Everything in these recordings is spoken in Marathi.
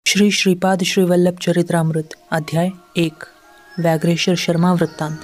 श्री श्रीपाद श्रीवल्लभ चरित्रामृत अध्याय 1 व्याघ्रेश्वर शर्मा वृत्तांत।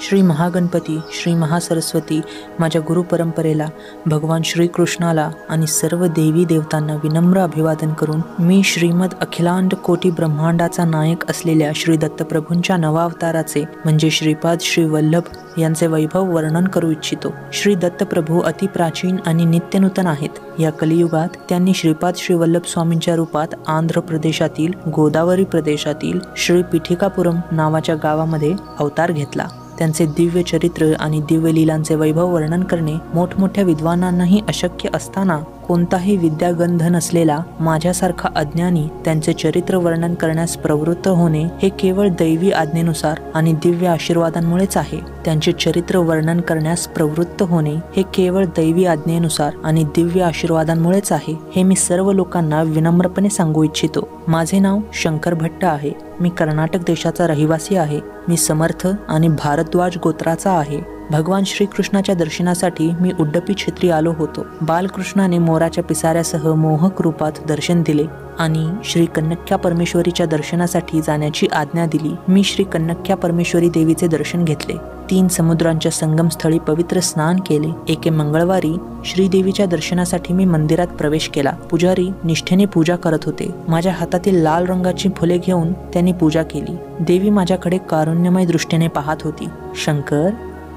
श्री महागणपती, श्री महासरस्वती, माझ्या गुरुपरंपरेला, भगवान श्रीकृष्णाला आणि सर्व देवी देवतांना विनम्र अभिवादन करून मी श्रीमद अखिलांड कोटी ब्रह्मांडाचा नायक असलेल्या श्री दत्तप्रभूंच्या नवावताराचे म्हणजे श्रीपाद श्रीवल्लभ यांचे वैभव वर्णन करू इच्छितो। श्री दत्तप्रभू अति प्राचीन आणि नित्यनूतन आहेत। या कलियुगात त्यांनी श्रीपाद श्रीवल्लभ स्वामींच्या रूपात आंध्र प्रदेशातील गोदावरी प्रदेशातील श्री पीठिकापुरम नावाच्या गावामध्ये अवतार घेतला। त्यांचे दिव्य चरित्र आणि दिव्य लीलांचे वैभव वर्णन करणे मोठमोठ्या विद्वानांनाही अशक्य असताना कोणताही विद्यागंध नसलेला माझ्यासारखा अज्ञानी त्यांचे चरित्र वर्णन करण्यास प्रवृत्त होणे हे केवळ दैवी आज्ञेनुसार आणि दिव्य आशीर्वादांमुळेच आहे। त्यांचे चरित्र वर्णन करण्यास प्रवृत्त होणे हे केवळ दैवी आज्ञेनुसार आणि दिव्य आशीर्वादांमुळेच आहे हे मी सर्व लोकांना विनम्रपणे सांगू इच्छितो। माझे नाव शंकर भट्ट आहे। मी कर्नाटक देशाचा रहिवासी आहे। मी समर्थ आणि भारद्वाज गोत्राचा आहे। भगवान श्रीकृष्णाच्या दर्शनासाठी मी उड्डपी क्षेत्री आलो होतो। बालकृष्णाने मोराच्या पिसाऱ्यासह मोहक रूपात दर्शन दिले आणि श्री कन्नक्या परमेश्वरीच्या दर्शनासाठी जाण्याची आज्ञा दिली। मी श्री कन्नक्या परमेश्वरी देवीचे दर्शन घेतले। 3 समुद्रांच्या संगमस्थळी पवित्र स्नान केले। एके मंगळवारी श्रीदेवीच्या दर्शनासाठी मी मंदिरात प्रवेश केला। पुजारी निष्ठेने पूजा करत होते। माझ्या हातातील लाल रंगाची फुले घेऊन त्यांनी पूजा केली। देवी माझ्याकडे कारुण्यमय दृष्टीने पाहत होती। शंकर,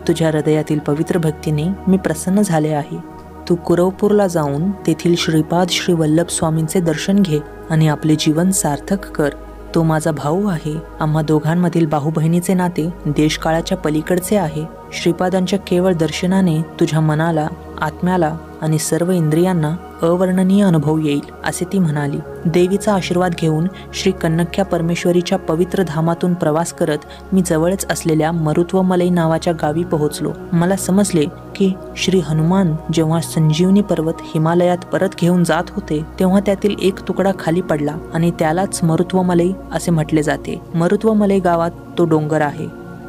तुझ्या हृदयातील पवित्र भक्तीने मी प्रसन्न झाले आहे। तू कुरवपूरला जाऊन तेथील श्रीपाद श्रीवल्लभ स्वामींचे दर्शन घे आणि आपले जीवन सार्थक कर। तो माझा भाऊ आहे। आम्हा दोघांमधील भाऊ बहिणीचे नाते देशकाळाच्या पलीकडचे आहे। श्रीपादांच्या केवळ दर्शनाने तुझ्या मनाला, आत्म्याला आणि सर्व इंद्रियांना अवर्णनीय अनुभव येईल, असे ती म्हणाली। देवीचा आशीर्वाद घेऊन श्री कन्नक्या परमेश्वरीच्या पवित्र धामातून प्रवास करत मी जवळच असलेल्या मरुत्वमलई नावाच्या गावी पोहोचलो। मला समजले की श्री हनुमान जेव्हा संजीवनी पर्वत हिमालयात परत घेऊन जात होते तेव्हा त्यातील एक तुकडा खाली पडला आणि त्यालाच मरुत्वमलई असे म्हटले जाते। मरुत्वमलई गावात तो डोंगर आहे।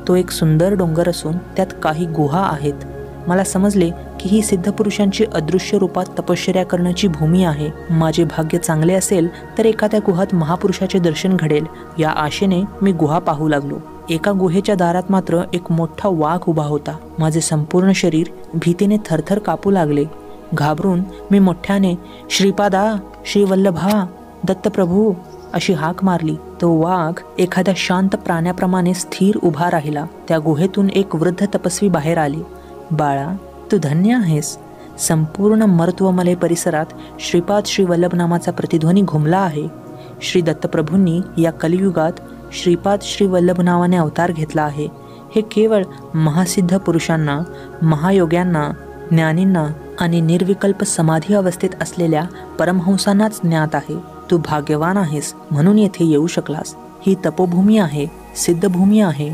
तो एक सुंदर डोंगर असून त्यात काही गुहा आहेत। मला समजले की ही सिद्धपुरुषांची अदृश्य रूपात तपश्चर्या करण्याची भूमी आहे। माझे भाग्य चांगले असेल तर एखाद्या गुहात महापुरुषाचे दर्शन घडेल या आशेने मी गुहा पाहू लागलो। एका गुहेच्या दारात मात्र एक मोठा वाघ उभा होता। माझे संपूर्ण शरीर भीतीने थरथर कापू लागले। घाबरून मी मोठ्याने श्रीपादा, श्रीवल्लभा, दत्तप्रभू अशी हाक मारली। तो वाघ एखाद्या शांत प्राण्याप्रमाणे स्थिर उभा राहिला। त्या गुहेतून एक वृद्ध तपस्वी बाहेर आले। बाळा, तू धन्य आहेस। संपूर्ण मरुत्वमलई परिसरात श्रीपाद श्रीवल्लभ नामाचा प्रतिध्वनी घुमला आहे। श्री दत्तप्रभूंनी या कलियुगात श्रीपाद श्रीवल्लभ नावाने अवतार घेतला आहे। हे केवळ महासिद्ध पुरुषांना, महायोग्यांना, ज्ञानींना आणि निर्विकल्प समाधी अवस्थेत असलेल्या परमहंसांनाच ज्ञात आहे। तू भाग्यवान आहेस म्हणून येथे येऊ शकलास। ही तपोभूमी आहे, सिद्धभूमी आहे।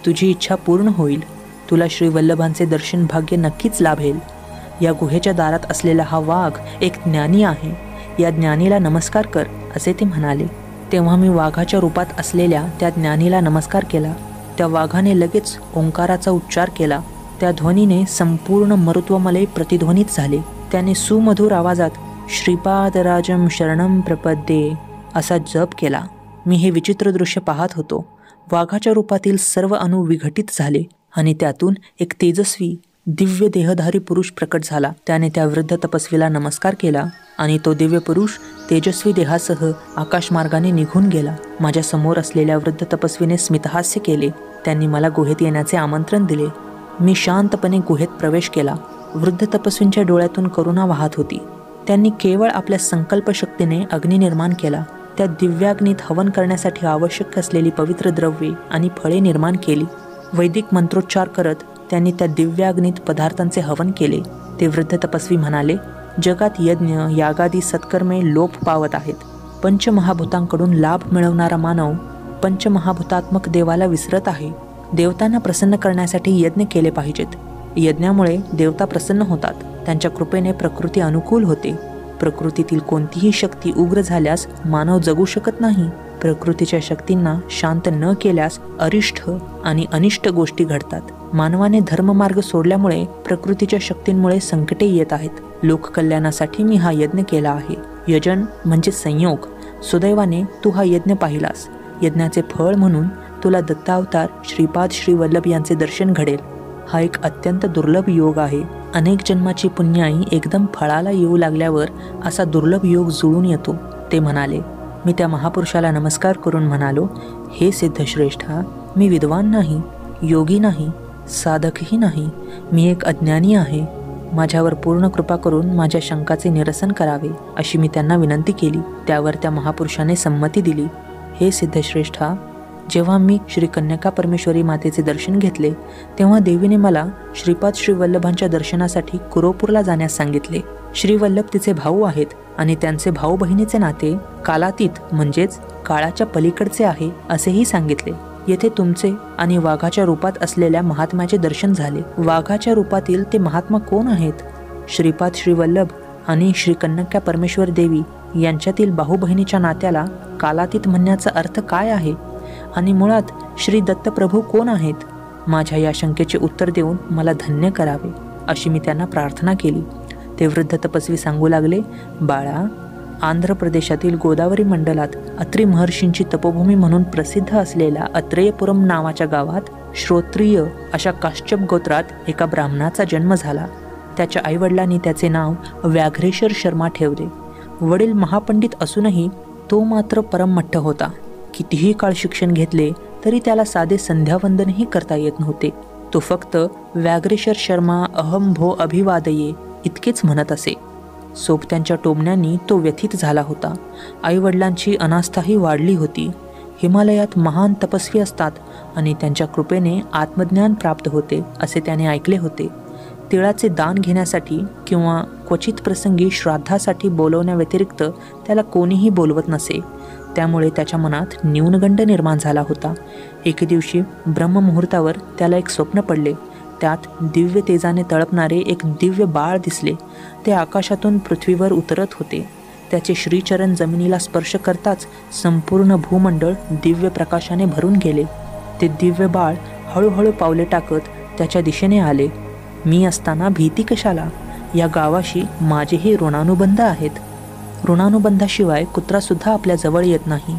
तुझी इच्छा पूर्ण होईल। तुला श्रीवल्लभांचे दर्शन भाग्य नक्कीच लाभेल। या गुहेच्या दारात असलेला हा वाघ एक ज्ञानी आहे। या ज्ञानीला नमस्कार कर, असे ते म्हणाले। तेव्हा मी वाघाच्या रूपात असलेल्या त्या ज्ञानीला नमस्कार केला। त्या वाघाने लगेच ओंकाराचा उच्चार केला। त्या ध्वनीने संपूर्ण मरुत्वमलई प्रतिध्वनित झाले। त्याने सुमधुर आवाजात श्रीपादराजम शरणम प्रपद्ये असा जप केला। मी हे विचित्र दृश्य पाहत होतो। वाघाच्या रूपातील सर्व अणु विघटित झाले आणि त्यातून एक तेजस्वी दिव्य देहधारी पुरुष प्रकट झाला। त्याने त्या वृद्ध तपस्वीला नमस्कार केला आणि तो दिव्य पुरुष तेजस्वी देहासह आकाशमार्गाने निघून गेला। माझ्या समोर असलेल्या वृद्ध तपस्वीने स्मितहास्य केले। त्यांनी मला गुहेत येण्याचे आमंत्रण दिले। मी शांतपणे गुहेत प्रवेश केला। वृद्ध तपस्वींच्या डोळ्यातून करुणा वाहत होती। त्यांनी केवळ आपल्या संकल्पशक्तीने अग्नी निर्माण केला। त्या दिव्याग्नीत हवन करण्यासाठी आवश्यक असलेली पवित्र द्रव्ये आणि फळे निर्माण केली। वैदिक मंत्रोच्चार करत त्यांनी त्या दिव्याग्नीत पदार्थांचे हवन केले। ते वृद्ध तपस्वी म्हणाले, जगात यज्ञ, यागादी सत्कर्मे लोप पावत आहेत। पंचमहाभूतांकडून लाभ मिळवणारा मानव पंचमहाभूतात्मक देवाला विसरत आहे। देवतांना प्रसन्न करण्यासाठी यज्ञ केले पाहिजेत। यज्ञामुळे देवता प्रसन्न होतात। त्यांच्या कृपेने प्रकृती अनुकूल होते। प्रकृतीतील कोणतीही शक्ती उग्र झाल्यास मानव जगू शकत नाही। प्रकृतीच्या शक्तींना शांत न केल्यास अरिष्ट आणि अनिष्ट गोष्टी घडतात। मानवाने धर्ममार्ग सोडल्यामुळे प्रकृतीच्या शक्तींमुळे संकटे येत आहेत। लोककल्याणासाठी मी हा यज्ञ केला आहे। यजन म्हणजे संयोग सुदैवाने तू हा यज्ञ पाहिलास. यज्ञाचे फळ म्हणून तुला दत्तावतार श्रीपाद श्री वल्लभ यांचे दर्शन घडेल. हा एक अत्यंत दुर्लभ योग आहे. अनेक जन्माची पुण्याई एकदम फळाला येऊ लागल्यावर असा दुर्लभ योग जुळून येतो, ते म्हणाले. मी त्या महापुरुषाला नमस्कार करून म्हणालो, हे सिद्धश्रेष्ठा, मी विद्वान नाही, योगी नाही, साधकही नाही. मी एक अज्ञानी आहे. माझ्यावर पूर्ण कृपा करून माझ्या शंकाचे निरसन करावे, अशी मी त्यांना विनंती केली. त्यावर त्या महापुरुषाने संमती दिली. हे सिद्धश्रेष्ठा, जेव्हा मी श्री कन्यका परमेश्वरी मातेचे दर्शन घेतले तेव्हा देवीने मला श्रीपाद श्री वल्लभांच्या दर्शनासाठी कुरोपूरला जाण्यास सांगितले. श्री वल्लभ तिचे भाऊ आहेत आणि त्यांचे भाऊ बहिणीचे नाते कालातीत म्हणजेच काळाच्या पलीकडचे आहे असेही सांगितले. येथे तुमचे आणि वाघाच्या रूपात असलेल्या महात्म्याचे दर्शन झाले. वाघाच्या रूपातील ते महात्मा कोण आहेत? श्रीपाद श्री वल्लभ आणि श्री कन्यका परमेश्वर देवी यांच्यातील भाऊ बहिणीच्या नात्याला कालातीत म्हणण्याचा अर्थ काय आहे? आणि मुळात श्री दत्तप्रभू कोण आहेत? माझ्या या शंकेचे उत्तर देऊन मला धन्य करावे, अशी मी त्यांना प्रार्थना केली. ते वृद्ध तपस्वी सांगू लागले, बाळा, आंध्र प्रदेशातील गोदावरी मंडलात अत्री महर्षींची तपोभूमी म्हणून प्रसिद्ध असलेल्या अत्रेयपुरम नावाच्या गावात श्रोत्रिय अशा काश्यप गोत्रात एका ब्राह्मणाचा जन्म झाला. त्याच्या आईवडिलांनी त्याचे नाव व्याघ्रेश्वर शर्मा ठेवले. वडील महापंडित असूनही तो मात्र परममठ्ठ होता. कितीही काळ शिक्षण घेतले तरी त्याला साधे संध्यावंदनही करता येत नव्हते. तो फक्त व्याघ्रेश्वर शर्मा अहम भो अभिवादये इतकेच म्हणत असे. सोबत्यांच्या टोमण्यांनी तो व्यथित झाला होता. आईवडिलांची अनास्थाही वाढली होती. हिमालयात महान तपस्वी असतात आणि त्यांच्या कृपेने आत्मज्ञान प्राप्त होते असे त्याने ऐकले होते. तिळाचे दान घेण्यासाठी किंवा क्वचित प्रसंगी श्राद्धासाठी बोलवण्याव्यतिरिक्त त्याला कोणीही बोलवत नसे. त्यामुळे त्याच्या मनात न्यूनगंड निर्माण झाला होता. एके दिवशी ब्रह्ममुहूर्तावर त्याला एक स्वप्न पडले. त्यात दिव्य तेजाने तळपणारे एक दिव्य बाळ दिसले. ते आकाशातून पृथ्वीवर उतरत होते. त्याचे श्रीचरण जमिनीला स्पर्श करताच संपूर्ण भूमंडळ दिव्य प्रकाशाने भरून गेले. ते दिव्य बाळ हळूहळू पावले टाकत त्याच्या दिशेने आले. मी असताना भीती कशाला? या गावाशी माझेही ऋणानुबंध आहेत. ऋणानुबंधाशिवाय कुत्रासुद्धा आपल्या जवळ येत नाही.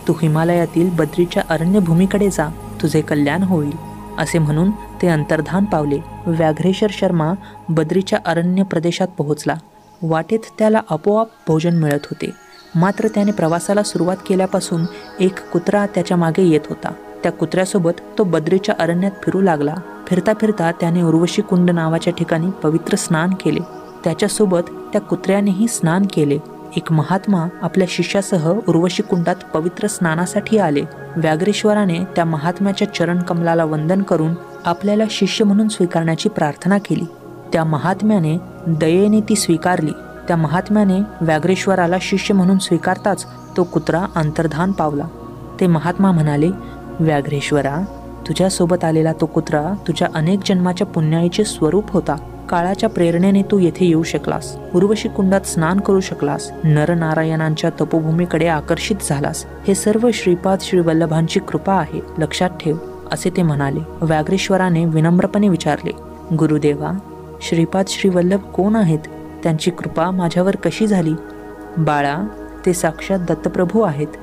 तू हिमालयातील बद्रीच्या अरण्यभूमीकडे जा, तुझे कल्याण होईल, असे म्हणून ते अंतर्धान पावले. व्याघ्रेश्वर शर्मा बद्रीच्या अरण्य प्रदेशात पोहोचला. वाटेत त्याला आपोआप भोजन मिळत होते. मात्र त्याने प्रवासाला सुरुवात केल्यापासून एक कुत्रा त्याच्या मागे येत होता. त्या कुत्र्यासोबत तो बद्रीच्या अरण्यात फिरू लागला. फिरता फिरता त्याने उर्वशी कुंड नावाच्या ठिकाणी पवित्र स्नान केले. त्याच्यासोबत त्या कुत्र्यानेही स्नान केले. एक महात्मा आपल्या शिष्यासह उर्वशी कुंडात पवित्र स्नानासाठी आले. व्याघ्रेश्वराने त्या महात्म्याच्या चरण कमलाला वंदन करून आपल्याला शिष्य म्हणून स्वीकारण्याची प्रार्थना केली. त्या महात्म्याने दयेने ती स्वीकारली. त्या महात्म्याने व्याघ्रेश्वराला शिष्य म्हणून स्वीकारताच तो कुत्रा अंतर्धान पावला. ते महात्मा म्हणाले, व्याघ्रेश्वरा, तुझ्यासोबत आलेला तो कुत्रा तुझ्या अनेक जन्माच्या पुण्याईचे स्वरूप होता. काळाच्या प्रेरणेने तू येथे येऊ शकलास. उर्वशी कुंडात स्नान करू शकलास. नरनारायणांच्या तपोभूमीकडे आकर्षित झालास. हे सर्व श्रीपाद श्री वल्लभांची कृपा आहे, लक्षात ठेव, असे ते म्हणाले. व्याघ्रेश्वराने विनम्रपणे विचारले, गुरुदेवा, श्रीपाद श्री वल्लभ कोण आहेत? त्यांची कृपा माझ्यावर कशी झाली? बाळा, ते साक्षात दत्तप्रभू आहेत.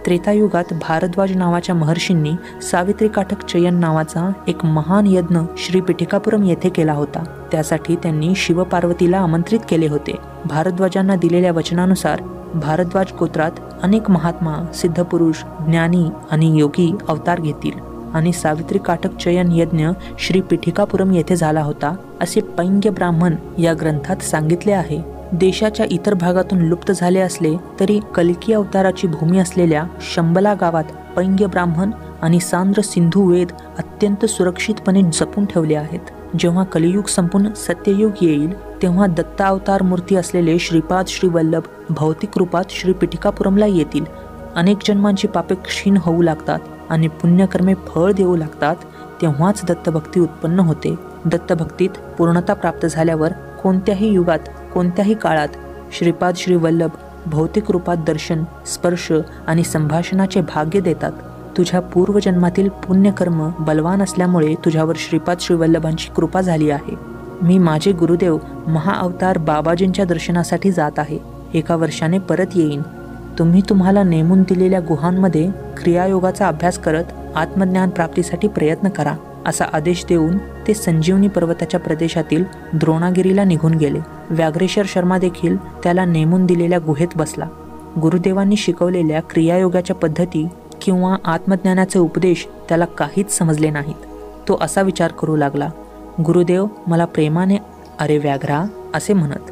त्रेतायुगात भारद्वाज नावाच्या महर्षींनी सावित्री काठक चयन नावाचा एक महान यज्ञ श्री पिठिकापुरम येथे केला होता. त्यासाठी त्यांनी शिवपार्वतीला आमंत्रित केले होते. भारद्वाजांना दिलेल्या वचनानुसार भारद्वाज गोत्रात अनेक महात्मा, सिद्धपुरुष, ज्ञानी आणि योगी अवतार घेतील आणि सावित्री काठक चयन यज्ञ श्री पिठिकापुरम येथे झाला होता असे पैंग्य ब्राह्मण या ग्रंथात सांगितले आहे. देशाच्या इतर भागातून लुप्त झाले असले तरी कल्की अवताराची भूमी असलेल्या शंबला गावात पैंग्य ब्राह्मण आणि सांद्र सिंधू वेद अत्यंत सुरक्षितपणे जपून ठेवले आहेत. जेव्हा कलियुग संपून सत्ययुग येईल तेव्हा दत्तावतार मूर्ती असलेले श्रीपाद श्री वल्लभ भौतिक रूपात श्री पिठिकापुरमला येतील. अनेक जन्मांची पापे क्षीण होऊ लागतात आणि पुण्यकर्मे फळ देऊ लागतात. तेव्हाच दत्तभक्ती उत्पन्न होते. दत्तभक्तीत पूर्णता प्राप्त झाल्यावर कोणत्याही युगात, कोणत्याही काळात श्रीपाद श्री वल्लभ भौतिक रूपात दर्शन, स्पर्श आणि संभाषणाचे भाग्य देतात. तुझ्या पूर्वजन्मातील पुण्यकर्म बलवान असल्यामुळे तुझ्यावर श्रीपाद श्री वल्लभांची कृपा झाली आहे. मी माझे गुरुदेव महाअवतार बाबाजींच्या दर्शनासाठी जात आहे. 1 वर्षाने परत येईन. तुम्ही तुम्हाला नेमून दिलेल्या गुहांमध्ये क्रियायोगाचा अभ्यास करत आत्मज्ञान प्राप्तीसाठी प्रयत्न करा, असा आदेश देऊन ते संजीवनी पर्वताच्या प्रदेशातील द्रोणागिरीला निघून गेले. व्याघ्रेश्वर शर्मा देखील त्याला नेमून दिलेल्या गुहेत बसला. गुरुदेवांनी शिकवलेल्या क्रियायोगाच्या पद्धती किंवा आत्मज्ञानाचे उपदेश त्याला काहीच समजले नाहीत. तो असा विचार करू लागला, गुरुदेव मला प्रेमाने अरे व्याघ्रा असे म्हणत.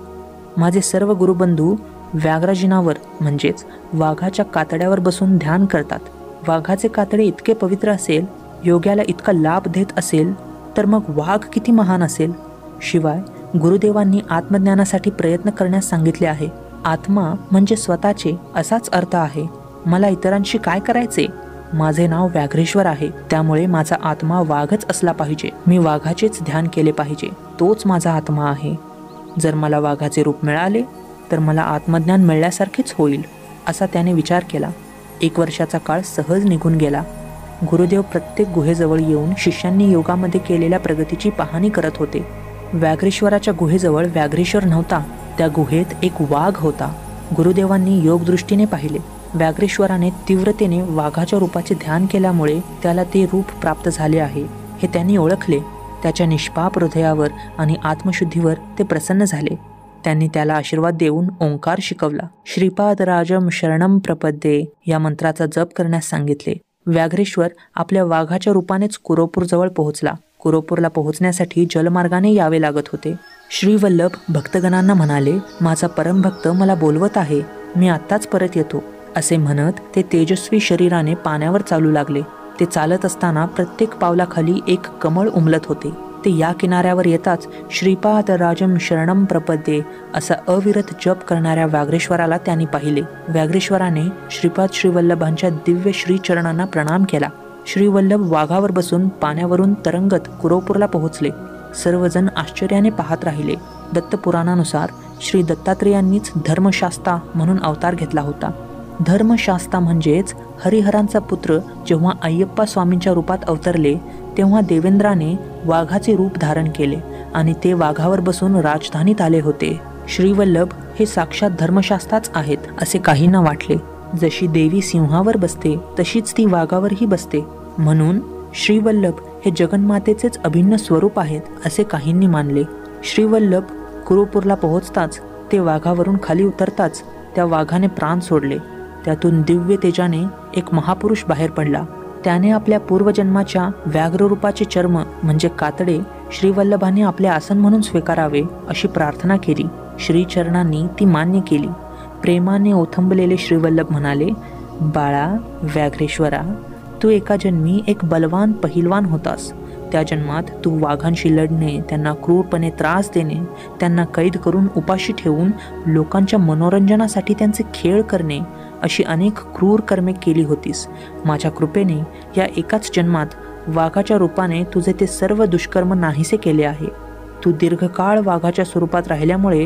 माझे सर्व गुरुबंधू व्याघ्राजिनावर म्हणजेच वाघाच्या कातड्यावर बसून ध्यान करतात. वाघाचे कातडे इतके पवित्र असेल, योग्याला इतका लाभ देत असेल, तर मग वाघ किती महान असेल. शिवाय गुरुदेवांनी आत्मज्ञानासाठी प्रयत्न करण्यास सांगितले आहे. आत्मा म्हणजे स्वतःचे असाच अर्थ आहे. मला इतरांशी काय करायचे? माझे नाव व्याघ्रेश्वर आहे, त्यामुळे माझा आत्मा वाघच असला पाहिजे. मी वाघाचेच ध्यान केले पाहिजे, तोच माझा आत्मा आहे. जर मला वाघाचे रूप मिळाले तर मला आत्मज्ञान मिळाल्यासारखेच होईल, असा त्याने विचार केला. 1 वर्षाचा काळ सहज निघून गेला. गुरुदेव प्रत्येक गुहेजवळ येऊन शिष्यांनी योगामध्ये केलेल्या प्रगतीची पाहणी करत होते. व्याघ्रेश्वराच्या गुहेजवळ व्याघ्रेश्वर नव्हता, त्या गुहेत एक वाघ होता. गुरुदेवांनी योगदृष्टीने पाहिले. व्याघ्रेश्वराने तीव्रतेने वाघाच्या रूपाचे ध्यान केल्यामुळे त्याला ते रूप प्राप्त झाले आहे हे त्यांनी ओळखले. त्याच्या निष्पाप हृदयावर आणि आत्मशुद्धीवर ते प्रसन्न झाले. त्यांनी त्याला आशीर्वाद देऊन ओंकार शिकवला. श्रीपाद राजम शरणम प्रपद्ये या मंत्राचा जप करण्यास सांगितले. व्याघ्रेश्वर आपल्या वाघाच्या रूपानेच कुरोपूरजवळ पोहोचला. कुरोपूरला पोहोचण्यासाठी जलमार्गाने यावे लागत होते. श्रीवल्लभ भक्तगणांना म्हणाले, माझा परमभक्त मला बोलवत आहे, मी आत्ताच परत येतो. असे म्हणत ते तेजस्वी शरीराने पाण्यावर चालू लागले. ते चालत असताना प्रत्येक पावलाखाली एक कमळ उमलत होते. ते या किनाऱ्यावर येताच श्रीपाद राजम शरणम प्रपद्ये असा अविरत जप करणाऱ्या व्याघ्रेश्वराला त्यांनी पाहिले. व्याघ्रेश्वराने श्रीपाद श्रीवल्लभांच्या दिव्य श्रीचरणांना प्रणाम केला. श्रीवल्लभ वाघावर बसून पाण्यावरून तरंगत कुरोपूरला पोहोचले. सर्वजण आश्चर्याने पाहत राहिले. दत्तपुराणानुसार श्री दत्तात्रेयांनीच धर्मशास्ता म्हणून अवतार घेतला होता. धर्मशास्ता म्हणजेच हरिहरांचा पुत्र जेव्हा अय्यप्पा स्वामींच्या रूपात अवतरले तेव्हा देवेंद्राने वाघाचे रूप धारण केले आणि ते वाघावर बसून राजधानीत आले होते. श्रीवल्लभ हे साक्षात धर्मशास्ताच आहेत असे काहींना वाटले. जशी देवी सिंहावर बसते तशीच ती वाघावरही बसते, म्हणून श्रीवल्लभ हे जगन्मातेचेच अभिन्न स्वरूप आहेत असे काहींनी मानले. श्रीवल्लभ कुरुपूरला पोहोचताच ते वाघावरून खाली उतरताच त्या वाघाने प्राण सोडले. त्यातून दिव्य तेजाने एक महापुरुष बाहेर पडला. त्याने आपल्या पूर्वजन्माच्या व्याघ्ररूपाचे चर्म म्हणजे कातडे श्रीवल्लभांनी आपले आसन म्हणून स्वीकारावे अशी प्रार्थना केली. श्रीचरणांनी ती मान्य केली. प्रेमाने ओथंबलेले श्रीवल्लभ म्हणाले, बाळा व्याघ्रेश्वरा, तू एका जन्मी एक बलवान पहिलवान होतास. त्या जन्मात तू वाघांशी लढणे, त्यांना क्रूरपणे त्रास देणे, त्यांना कैद करून उपाशी ठेवून लोकांच्या मनोरंजनासाठी त्यांचे खेळ करणे अशी अनेक क्रूर कर्मे केली होतीस. माझ्या कृपेने या एकाच जन्मात वाघाच्या रूपाने तुझे ते सर्व दुष्कर्म नाहीसे केले आहे. तू दीर्घकाळ वाघाच्या स्वरूपात राहिल्यामुळे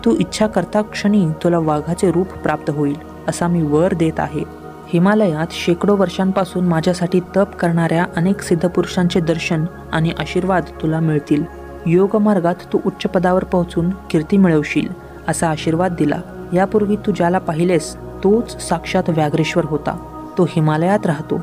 तू इच्छा करता क्षणी तुला वाघाचे रूप प्राप्त होईल असा मी वर देत आहे. हिमालयात शेकडो वर्षांपासून माझ्यासाठी तप करणाऱ्या अनेक सिद्धपुरुषांचे दर्शन आणि आशीर्वाद तुला मिळतील. योगमार्गात तू उच्च पदावर पोहोचून कीर्ती मिळवशील असा आशीर्वाद दिला. यापूर्वी तू ज्याला पाहिलेस तोच साक्षात व्याघ्रेश्वर होता. तो हिमालयात राहतो.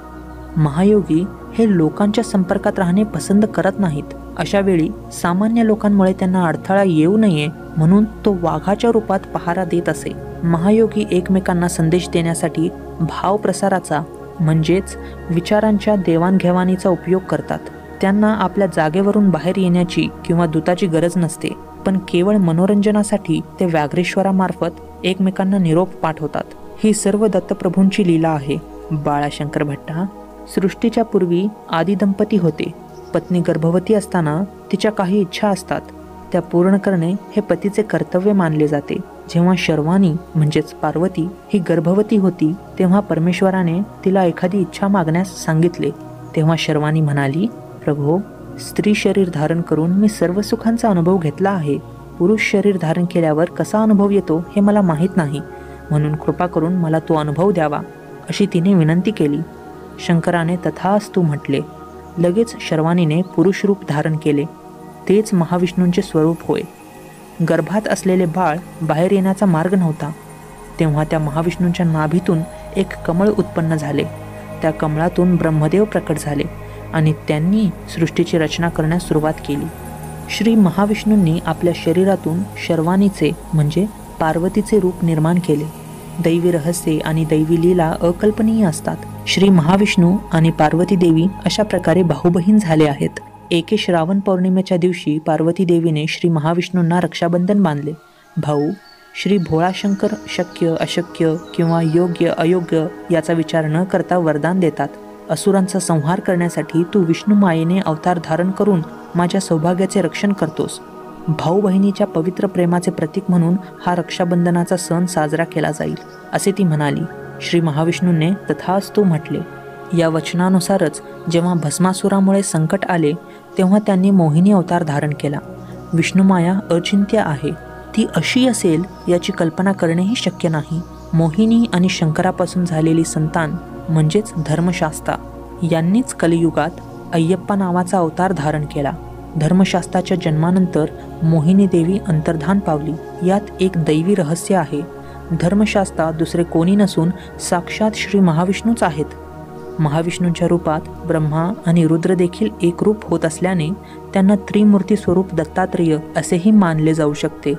महायोगी हे लोकांच्या संपर्कात राहणे पसंत करत नाहीत. अशा वेळी सामान्य लोकांमुळे त्यांना अडथळा येऊ नये म्हणून तो वाघाच्या रूपात पहारा देत असे. महायोगी एकमेकांना संदेश देण्यासाठी भाव प्रसाराचा म्हणजेच विचारांच्या देवाणघेवाणीचा उपयोग करतात. त्यांना आपल्या जागेवरून बाहेर येण्याची किंवा दूताची गरज नसते, पण केवळ मनोरंजनासाठी ते व्याघ्रेश्वरामार्फत एकमेकांना निरोप पाठवतात. ही सर्व दत्तप्रभूंची लीला आहे. बाळाशंकर भट्टा, सृष्टीच्या पूर्वी आदी दंपती होते. पत्नी गर्भवती असताना तिच्या काही इच्छा असतात, त्या पूर्ण करणे हे पतीचे कर्तव्य मानले जाते. जेव्हा शर्वाणी म्हणजेच पार्वती ही गर्भवती होती तेव्हा परमेश्वराने तिला एखादी इच्छा मागण्यास सांगितले. तेव्हा शर्वाणी म्हणाली, प्रभो, स्त्री शरीर धारण करून मी सर्व सुखांचा अनुभव घेतला आहे. पुरुष शरीर धारण केल्यावर कसा अनुभव येतो हे मला माहीत नाही, म्हणून कृपा करून मला तो अनुभव द्यावा अशी तिने विनंती केली. शंकराने तथास्तु म्हटले. लगेच शर्वाणीने पुरुष रूप धारण केले. तेच महाविष्णूंचे स्वरूप होय. गर्भात असलेले बाळ बाहेर येण्याचा मार्ग नव्हता. तेव्हा त्या महाविष्णूंच्या नाभीतून एक कमळ उत्पन्न झाले. त्या कमळातून ब्रह्मदेव प्रकट झाले आणि त्यांनी सृष्टीची रचना करण्यास सुरुवात केली. श्री महाविष्णूंनी आपल्या शरीरातून शर्वाणीचे म्हणजे पार्वतीचे रूप निर्माण केले. दैवी रहस्ये आणि दैवी लीला अकल्पनीय असतात. श्री महाविष्णू आणि पार्वती देवी अशा प्रकारे भाऊबहीण झाले आहेत. एके श्रावण पौर्णिमेच्या दिवशी पार्वती देवीने श्री महाविष्णूंना रक्षाबंधन बांधले. भाऊ श्री भोळाशंकर शक्य अशक्य किंवा योग्य अयोग्य याचा विचार न करता वरदान देतात. असुरांचा संहार करण्यासाठी तू विष्णू मायेने अवतार धारण करून माझ्या सौभाग्याचे रक्षण करतोस. भाऊ बहिणीच्या पवित्र प्रेमाचे प्रतीक म्हणून हा रक्षाबंधनाचा सण साजरा केला जाईल, असे ती म्हणाली. श्री महाविष्णूंनी तथास्तु म्हटले. या वचनानुसारच जेव्हा भस्मासुरामुळे संकट आले तेव्हा त्यांनी मोहिनी अवतार धारण केला. विष्णुमाया अचिंत्य आहे. ती अशी असेल याची कल्पना करणेही शक्य नाही. मोहिनी आणि शंकरापासून झालेली संतान म्हणजेच धर्मशास्ता यांनीच कलियुगात अय्यप्पा नावाचा अवतार धारण केला. धर्मशास्त्राच्या जन्मानंतर मोहिनी देवी अंतर्धान पावली. यात एक दैवी रहस्य आहे. धर्मशास्त्रा दुसरे कोणी नसून साक्षात श्री महाविष्णूच आहेत. महाविष्णूंच्या रूपात ब्रह्मा आणि रुद्र देखील एकरूप होत असल्याने त्यांना त्रिमूर्ती स्वरूप दत्तात्रेय असेही मानले जाऊ शकते.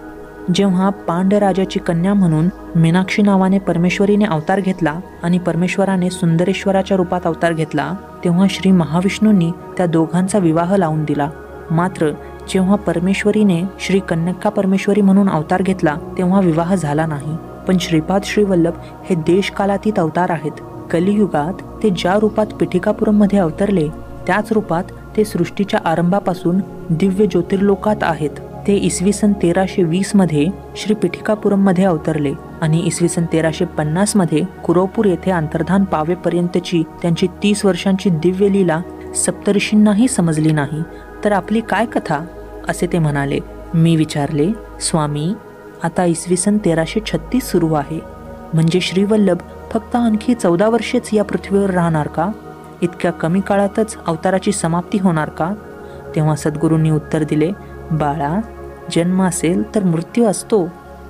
जेव्हा पांडराजाची कन्या म्हणून मीनाक्षी नावाने परमेश्वरीने अवतार घेतला आणि परमेश्वराने सुंदरेश्वराच्या रूपात अवतार घेतला तेव्हा श्री महाविष्णूंनी त्या दोघांचा विवाह लावून दिला. मात्र जेव्हा परमेश्वरीने श्री कन्यका परमेश्वरी म्हणून अवतार घेतला तेव्हा विवाह झाला नाही. पण श्रीपाद श्रीवल्लभ हे देशकालातीत अवतार आहेत. कलियुगात ते ज्या रूपात पिठिकापुरममध्ये अवतरले त्याच रूपात ते सृष्टीच्या आरंभापासून दिव्य ज्योतिर्लोकात आहेत. ते इसवी सन 1320 मध्ये श्री पिठिकापुरममध्ये अवतरले आणि इसवी सन 1350 मध्ये कुरवपूर येथे अंतर्धान पावेपर्यंतची त्यांची 30 वर्षांची दिव्य लीला सप्तऋषींनाही समजली नाही. तर आपली काय कथा, असे ते म्हणाले. मी विचारले, स्वामी आता इसवी सन 1336 सुरू आहे, म्हणजे श्रीवल्लभ फक्त आणखी 14 वर्षेच या पृथ्वीवर राहणार का? इतक्या कमी काळातच अवताराची समाप्ती होणार का? तेव्हा सद्गुरूंनी उत्तर दिले, बाळा, जन्म असेल तर मृत्यू असतो.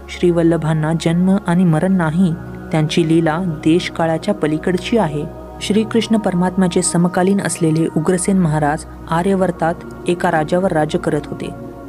श्रीवल्लभांना जन्म आणि मरण नाही. त्यांची लीला देशकाळाच्या पलीकडची आहे. श्रीकृष्ण परमात्म्याचे समकालीन असलेले उग्रसेन महाराज आर्यवर्तात एका राजावर राज्य करत होते.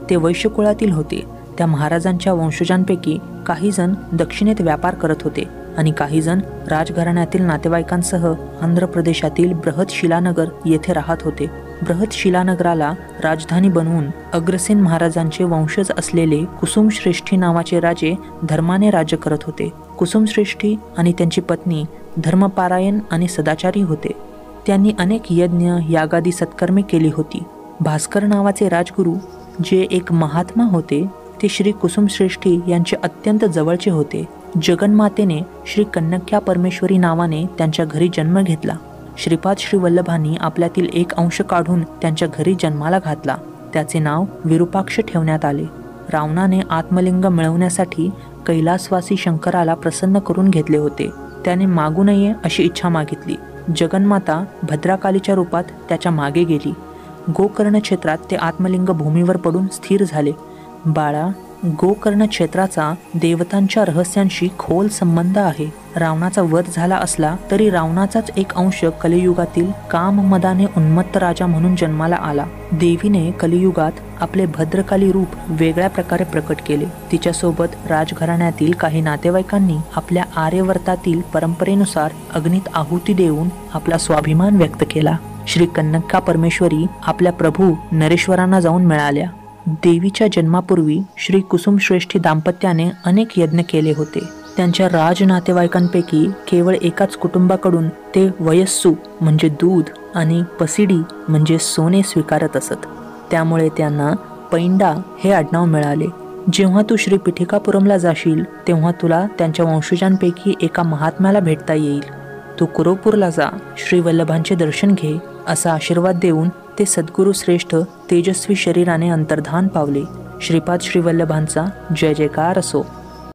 ते वैश्यकुळातील होते. त्या महाराजांच्या वंशजांपैकी काही जण दक्षिणेत व्यापार करत होते आणि काही जण राजघराण्यातील नातेवाईकांसह आंध्र प्रदेशातील बृहत शिलानगर येथे राहत होते. बृहत शिलानगराला राजधानी बनवून अग्रसेन महाराजांचे वंशज असलेले कुसुमश्रेष्ठी नावाचे राजे धर्माने राज्य करत होते. कुसुमश्रेष्ठी आणि त्यांची पत्नी धर्मपारायण आणि सदाचारी होते. त्यांनी अनेक यज्ञ यागादी सत्कर्मे केली होती. भास्कर नावाचे राजगुरू जे एक महात्मा होते ते श्री कुसुमश्रेष्ठी यांचे अत्यंत जवळचे होते. जगन्मातेने श्री कन्यका परमेश्वरी नावाने त्यांच्या घरी जन्म घेतला. श्रीपाद श्रीवल्लभांनी आपल्यातील एक अंश काढून त्यांच्या घरी जन्माला घातला. त्याचे नाव विरूपाक्ष ठेवण्यात आले. रावणाने आत्मलिंग मिळवण्यासाठी कैलासवासी शंकराला प्रसन्न करून घेतले होते. त्याने मागू नये अशी इच्छा मागितली. जगन्माता भद्राकालीच्या रूपात त्याच्या मागे गेली. गोकर्ण क्षेत्रात ते आत्मलिंग भूमीवर पडून स्थिर झाले. बाळा, गोकर्ण क्षेत्राचा देवतांच्या रहस्यांशी खोल संबंध आहे. रावणाचा वध झाला असला तरी रावणाचाच एक अंश कलियुगातील काममदाने उन्मत्त राजा म्हणून जन्माला आला. देवीने कलियुगात आपले भद्रकाली रूप वेगळ्या प्रकारे प्रकट केले. तिच्यासोबत राजघराण्यातील काही नातेवाईकांनी आपल्या आर्यवर्तातील परंपरेनुसार अग्नीत आहुती देऊन आपला स्वाभिमान व्यक्त केला. श्री कन्यका परमेश्वरी आपल्या प्रभू नरेश्वरांना जाऊन मिळाल्या. देवीच्या जन्मापूर्वी श्री कुसुमश्रेष्ठी दाम्पत्याने अनेक यज्ञ केले होते. त्यांच्या राज नातेवाईकांपैकी केवळ एकाच कुटुंबाकडून ते वयस्सू म्हणजे दूध आणि पसिडी म्हणजे सोने स्वीकारत असत. त्यामुळे त्यांना पैंडा हे आडनाव मिळाले. जेव्हा तू श्री पिठिकापुरमला जाशील तेव्हा तुला त्यांच्या वंशजांपैकी एका महात्म्याला भेटता येईल. तू कुरवपूरला जा, श्रीवल्लभांचे दर्शन घे, असा आशीर्वाद देऊन ते सद्गुरू श्रेष्ठ तेजस्वी शरीराने अंतर्धान पावले. श्रीपाद श्रीवल्लभांचा जय जयकार असो.